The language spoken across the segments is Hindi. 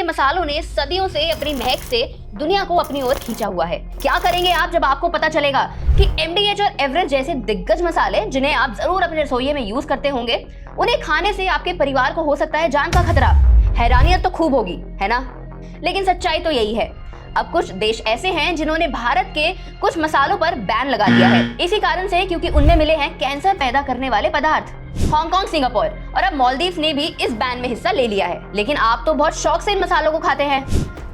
मसालों ने सदियों से अपनी महक से दुनिया को अपनी ओर खींचा हुआ है। क्या करेंगे आप जब आपको पता चलेगा कि एमडीएच और एवरेस्ट जैसे दिग्गज मसाले, जिन्हें आप जरूर अपने रसोई में यूज करते होंगे, उन्हें खाने से आपके परिवार को हो सकता है जान का खतरा। हैरानियत तो खूब होगी, है ना? लेकिन सच्चाई तो यही है। अब कुछ देश ऐसे हैं जिन्होंने भारत के कुछ मसालों पर बैन लगा दिया है, इसी कारण से क्योंकि उनमें मिले हैं कैंसर पैदा करने वाले पदार्थ। हांगकांग, सिंगापुर और अब मालदीव ने भी इस बैन में हिस्सा ले लिया है। लेकिन आप तो बहुत शौक से इन मसालों को खाते हैं,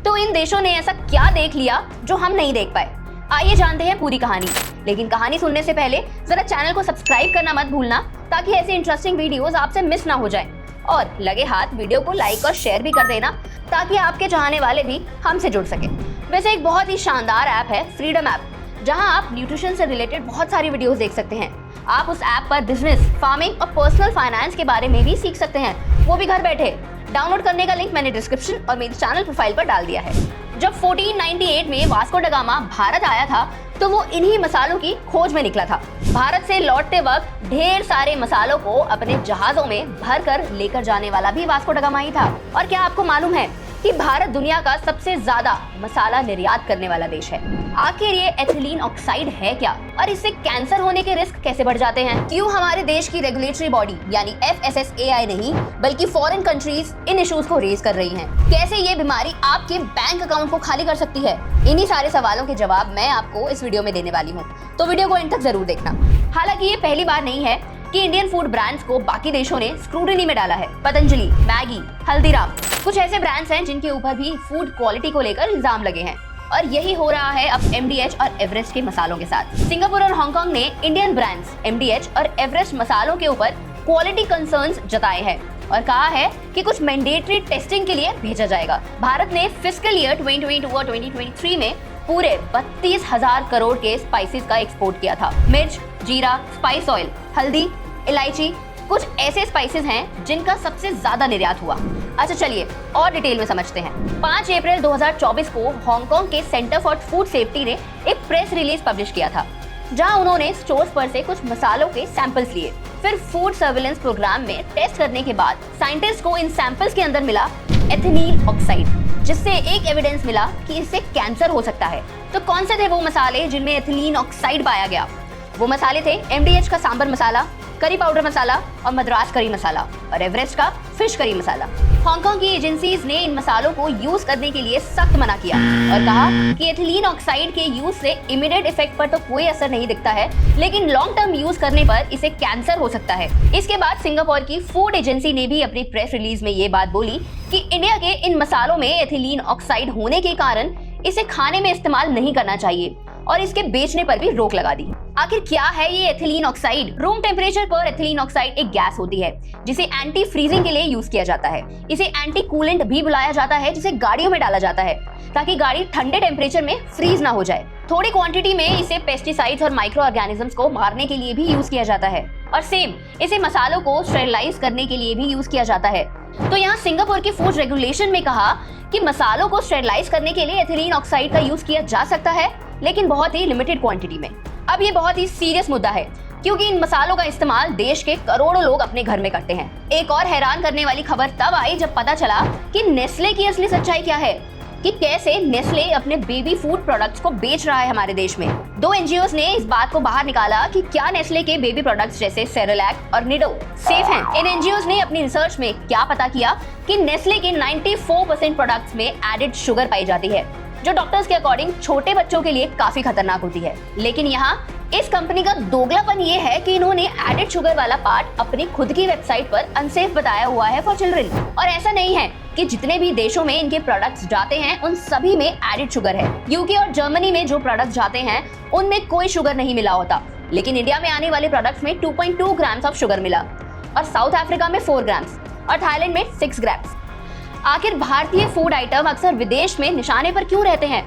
तो इन देशों ने ऐसा क्या देख लिया जो हम नहीं देख पाए? आइए जानते हैं पूरी कहानी। लेकिन कहानी सुनने से पहले जरा चैनल को सब्सक्राइब करना मत भूलना, ताकि ऐसे इंटरेस्टिंग वीडियोस आपसे मिस ना हो जाएं। और लगे हाथ वीडियो को लाइक और शेयर भी कर देना, ताकि आपके चाहने वाले भी हमसे जुड़ सके। वैसे एक बहुत ही शानदार ऐप है फ्रीडम ऐप, जहां आप न्यूट्रिशन से रिलेटेड बहुत सारी वीडियोस देख सकते हैं। आप उस ऐप पर बिजनेस, फार्मिंग और पर्सनल फाइनेंस के बारे में भी सीख सकते हैं, वो भी घर बैठे। डाउनलोड करने का लिंक मैंने डिस्क्रिप्शन और मेरी चैनल प्रोफाइल पर डाल दिया है। जब 1498 में वास्को ड गामा भारत आया था, तो वो इन्हीं मसालों की खोज में निकला था। भारत से लौटते वक्त ढेर सारे मसालों को अपने जहाजों में भर कर लेकर जाने वाला भी वास्को ड गामा ही था। और क्या आपको मालूम है कि भारत दुनिया का सबसे ज्यादा मसाला निर्यात करने वाला देश है? आखिर ये एथिलीन ऑक्साइड है क्या, और इससे कैंसर होने के रिस्क कैसे बढ़ जाते हैं? क्यों हमारे देश की रेगुलेटरी बॉडी यानी FSSAI नहीं बल्कि फॉरेन कंट्रीज इन इश्यूज को रेज कर रही हैं? कैसे ये बीमारी आपके बैंक अकाउंट को खाली कर सकती है? इन्हीं सारे सवालों के जवाब मैं आपको इस वीडियो में देने वाली हूँ, तो वीडियो को एंड तक जरूर देखना। हालांकि ये पहली बार नहीं है कि इंडियन फूड ब्रांड्स को बाकी देशों ने स्क्रूटिनी में डाला है। पतंजलि, मैगी, हल्दीराम, कुछ ऐसे ब्रांड्स हैं जिनके ऊपर भी फूड क्वालिटी को लेकर इल्जाम लगे हैं। और यही हो रहा है अब एमडीएच और एवरेस्ट के मसालों के साथ। सिंगापुर और हांगकांग ने इंडियन ब्रांड्स एमडीएच और एवरेस्ट मसालों के ऊपर क्वालिटी कंसर्न्स जताए हैं और कहा है कि कुछ मैंडेटरी टेस्टिंग के लिए भेजा जाएगा। भारत ने फिस्कल ईयर 2022 और 2023 में पूरे 32,000 करोड़ के स्पाइसेस का एक्सपोर्ट किया था। मिर्च, जीरा, स्पाइस ऑयल, हल्दी, इलायची कुछ ऐसे स्पाइसेस हैं जिनका सबसे ज्यादा निर्यात हुआ। अच्छा चलिए और डिटेल में समझते हैं। 5 अप्रैल 2024 को हांगकांग के सेंटर फॉर फूड सेफ्टी ने एक प्रेस रिलीज पब्लिश किया था, जहां उन्होंने स्टोर्स पर से कुछ मसालों के सैंपल्स लिए। फिर फूड सर्विलेंस प्रोग्राम में टेस्ट करने के बाद साइंटिस्ट को इन सैंपल्स के अंदर मिला एथिलीन ऑक्साइड, जिससे एक एविडेंस मिला कि इससे कैंसर हो सकता है। तो कौन से थे वो मसाले जिनमें एथिलीन ऑक्साइड पाया गया? वो मसाले थे एमडीएच का सांबर मसाला, करी पाउडर मसाला और मद्रास करी मसाला, और एवरेस्ट का फिश करी मसाला। हांगकांग की एजेंसीज ने इन मसालों को यूज करने के लिए सख्त मना किया और कहा कि एथिलीन ऑक्साइड के यूज से इमीडिएट इफेक्ट पर तो कोई असर नहीं दिखता है, लेकिन लॉन्ग टर्म यूज करने पर इसे कैंसर हो सकता है। इसके बाद सिंगापुर की फूड एजेंसी ने भी अपनी प्रेस रिलीज में ये बात बोली कि इंडिया के इन मसालों में एथिलीन ऑक्साइड होने के कारण इसे खाने में इस्तेमाल नहीं करना चाहिए और इसके बेचने पर भी रोक लगा दी। आखिर क्या है ये एथिलीन ऑक्साइड? रूम टेम्परेचर पर एथिलीन ऑक्साइड एक गैस होती है जिसे एंटी फ्रीजिंग के लिए यूज किया जाता है। इसे एंटी कूलेंट भी बुलाया जाता है, जिसे गाड़ियों में डाला जाता है ताकि गाड़ी ठंडे टेम्परेचर में फ्रीज ना हो जाए। थोड़ी क्वांटिटी में इसे पेस्टिसाइड्स और माइक्रो ऑर्गेनिजम्स को मारने के लिए भी यूज किया जाता है, और सेम इसे मसालों को स्टेरिलाइज करने के लिए भी यूज किया जाता है। तो यहाँ सिंगापुर की फूड रेगुलेशन में कहा कि मसालों को स्टेरिलाइज करने के लिए एथिलीन ऑक्साइड का यूज किया जा सकता है, लेकिन बहुत ही लिमिटेड क्वांटिटी में। अब ये बहुत ही सीरियस मुद्दा है, क्योंकि इन मसालों का इस्तेमाल देश के करोड़ों लोग अपने घर में करते हैं। एक और हैरान करने वाली खबर तब आई जब पता चला कि नेस्ले की असली सच्चाई क्या है, कि कैसे नेस्ले अपने बेबी फूड प्रोडक्ट्स को बेच रहा है हमारे देश में। 2 एनजीओस ने इस बात को बाहर निकाला कि क्या नेस्ले के बेबी प्रोडक्ट्स जैसे सेरेलैक और निडो सेफ हैं। इन एनजीओस ने अपनी रिसर्च में क्या पता किया कि नेस्ले के 94% प्रोडक्ट्स में एडेड शुगर पाई जाती है, जो डॉक्टर्स के अकॉर्डिंग छोटे बच्चों के लिए काफी खतरनाक होती है। लेकिन यहाँ इस कंपनी का दोगलापन ये है कि इन्होंने एडेड शुगर वाला पार्ट अपनी खुद की वेबसाइट पर अनसेफ बताया हुआ है फॉर चिल्ड्रन। और ऐसा नहीं है कि जितने भी देशों में इनके प्रोडक्ट्स जाते हैं उन सभी में एडेड शुगर है। यूके और जर्मनी में जो प्रोडक्ट्स जाते हैं उनमें कोई शुगर नहीं मिला होता, लेकिन इंडिया में आने वाले प्रोडक्ट्स में 2.2 ग्राम्स ऑफ शुगर मिला, और साउथ अफ्रीका में 4 ग्राम्स और थाईलैंड में 6 ग्राम्स। आखिर भारतीय फूड आइटम अक्सर विदेश में निशाने पर क्यों रहते हैं?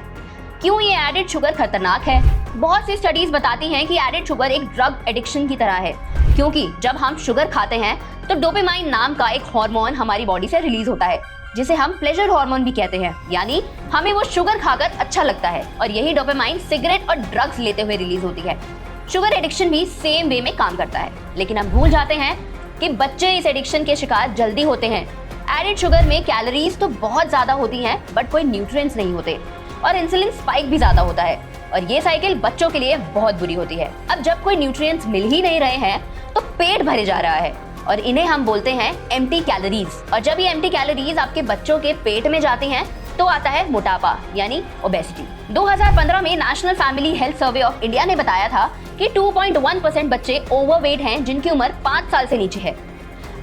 क्यों ये एडेड शुगर खतरनाक है? बहुत सी स्टडीज बताती हैं कि एडेड शुगर एक ड्रग एडिक्शन की तरह है, क्योंकि जब हम शुगर खाते हैं तो डोपामाइन नाम का एक हार्मोन हमारी बॉडी से रिलीज होता है, जिसे हम प्लेजर हार्मोन भी कहते हैं। यानी हमें वो शुगर खाकर अच्छा लगता है, और यही डोपामाइन सिगरेट और ड्रग्स लेते हुए रिलीज होती है। शुगर एडिक्शन भी सेम वे में काम करता है, लेकिन हम भूल जाते हैं कि बच्चे इस एडिक्शन के शिकार जल्दी होते हैं एडेड शुगर में कैलोरीज तो बहुत ज्यादा होती हैं, बट कोई न्यूट्रिएंट्स नहीं होते और इंसुलिन स्पाइक भी ज्यादा होता है और ये साइकिल बच्चों के लिए बहुत बुरी होती है। अब जब कोई न्यूट्रिएंट्स मिल ही नहीं रहे हैं तो पेट भरे जा रहा है और इन्हें हम बोलते हैं एम्प्टी कैलोरीज। और जब ये एम्प्टी कैलोरीज आपके बच्चों के पेट में जाती हैं तो आता है मोटापा यानी ओबेसिटी। 2015 में national family health survey of India ने बताया था कि 2.1% बच्चे ओवरवेट हैं जिनकी उम्र 5 साल से नीचे है।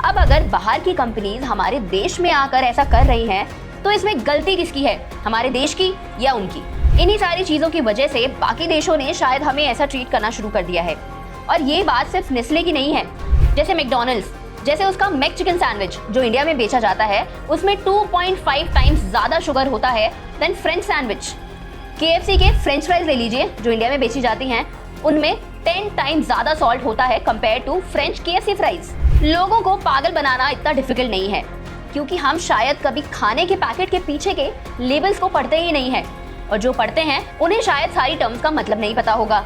अब अगर बाहर की कंपनीज हमारे देश में आकर ऐसा कर रही हैं तो इसमें गलती किसकी है, हमारे देश की या उनकी? इन्हीं सारी चीजों की वजह से बाकी देशों ने शायद हमें ऐसा ट्रीट करना शुरू कर दिया है। और ये बात सिर्फ नेस्ले की नहीं है। जैसे मैकडॉनल्ड्स, जैसे उसका मैक चिकन सैंडविच जो इंडिया में बेचा जाता है उसमें 2.5 टाइम्स ज्यादा शुगर होता है देन फ्रेंच सैंडविच। KFC के फ्रेंच फ्राइज ले लीजिए जो इंडिया में बेची जाती हैं, उनमें 10 टाइम्स ज्यादा सॉल्ट होता है compare to French KFC fries. लोगों को पागल बनाना इतना डिफिकल्ट नहीं है क्योंकि हम शायद कभी खाने के पैकेट के पीछे के लेबल्स को पढ़ते ही नहीं है और जो पढ़ते हैं उन्हें शायद सारी टर्म्स का मतलब नहीं पता होगा।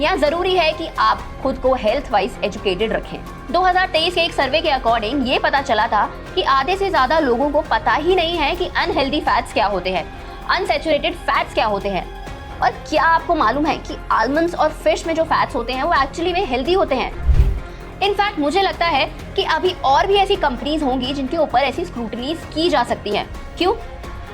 यहाँ जरूरी है कि आप खुद को हेल्थ वाइज एजुकेटेड रखें। 2023 के एक सर्वे के अकॉर्डिंग ये पता चला था कि आधे से ज्यादा लोगों को पता ही नहीं है कि अनहेल्दी फैट्स क्या होते हैं, अनसैचुरेटेड फैट्स क्या होते हैं। और क्या आपको मालूम है कि आलमंड्स और फिश में जो फैट्स होते हैं वो एक्चुअली में हेल्दी होते हैं। इनफैक्ट मुझे लगता है कि अभी और भी ऐसी कंपनीज होंगी जिनके ऊपर ऐसी स्क्रूटनीज की जा सकती है। क्यों?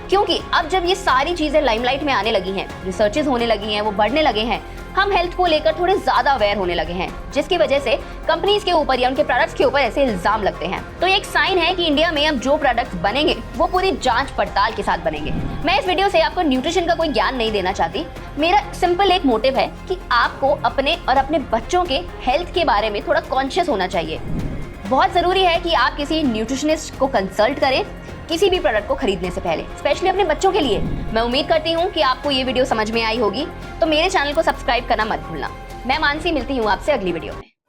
क्योंकि अब जब ये सारी चीजें लाइमलाइट में आने लगी हैं, रिसर्चेस होने लगी हैं, वो बढ़ने लगे हैं, हम हेल्थ को लेकर थोड़े ज्यादा अवेयर होने लगे हैं, जिसकी वजह से कंपनीज के ऊपर या उनके प्रोडक्ट्स के ऊपर ऐसे इल्जाम लगते हैं। तो ये एक साइन है कि इंडिया में अब जो प्रोडक्ट्स बनेंगे वो पूरी जांच पड़ताल के साथ बनेंगे। मैं इस वीडियो से आपको न्यूट्रिशन का कोई ज्ञान नहीं देना चाहती। मेरा सिंपल एक मोटिव है कि आपको अपने और अपने बच्चों के हेल्थ के बारे में थोड़ा कॉन्शियस होना चाहिए। बहुत जरूरी है कि आप किसी न्यूट्रिशनिस्ट को कंसल्ट करें किसी भी प्रोडक्ट को खरीदने से पहले, स्पेशली अपने बच्चों के लिए। मैं उम्मीद करती हूँ कि आपको ये वीडियो समझ में आई होगी, तो मेरे चैनल को सब्सक्राइब करना मत भूलना। मैं मानसी, मिलती हूँ आपसे अगली वीडियो में।